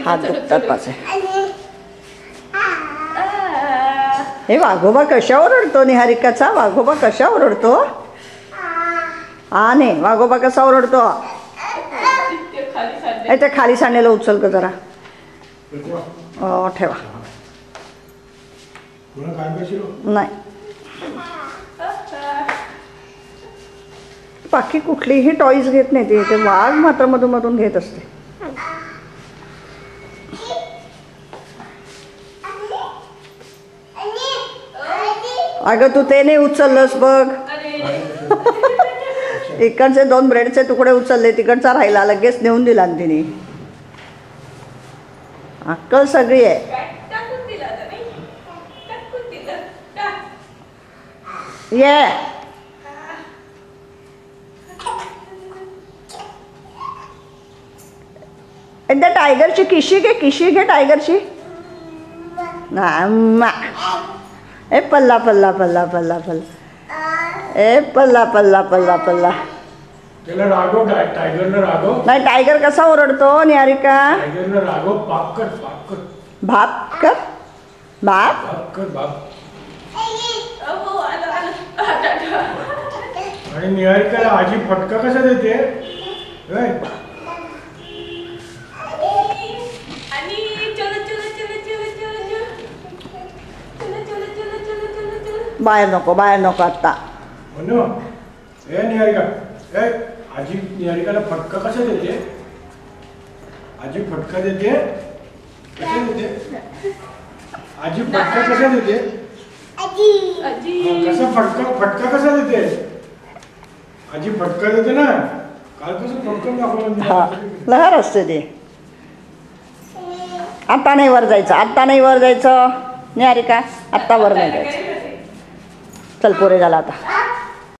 हात दुखतात माझे. हे वाघोबा कशावर ओरडतो निहारिकाचा? वाघोबा कशावर ओरडतो? हा नाही, वाघोबा कसा ओरडतो? ते खाली सांडलेलं उचल का जरा. ठेवा. नाही, बाकी कुठलीही टॉईज घेत नाही ते वाघ मात्र मधून मधून घेत असते. अगं तू ते नाही उचललंस बघ. इकडचे 2 ब्रेडचे तुकडे उचलले, तिकडचा राहिला, लगेच नेऊन दिला तिने. अक्कल सगळी आहे. ये एकदा टायगरची किशी घे, किशी घे टायगरची. ए पल्ला पल्ला पल्ला पल्ला पल्ला. ए पल्ला पल्ला पल्ला पल्ला. त्याला रागव, टायगरला रागव. नाही, टायगर कसा ओरडतो निहारिका? टायगरला रागव. पाप कर, पाप कर. भाप कर, भाप कर, भाप. आणि निहारिकाला आजी फटका कसा देते? बाहेर नको, बाहेर नको आत्ता. निहारिका, आजी निहारिकाला फटका कसा देते? आजी फटका देते, कसा देते? आजी फटका कसा देते? कसा फटका कसा देते? आजी फटका देते ना. काल कसं फटकन दाखवलं. लहर असते ते. आत्ता नाही वर जायचं, आत्ता नाही वर जायचं निहारिका, आत्ता वर नाही जायचं. चल पोरे झाला आता.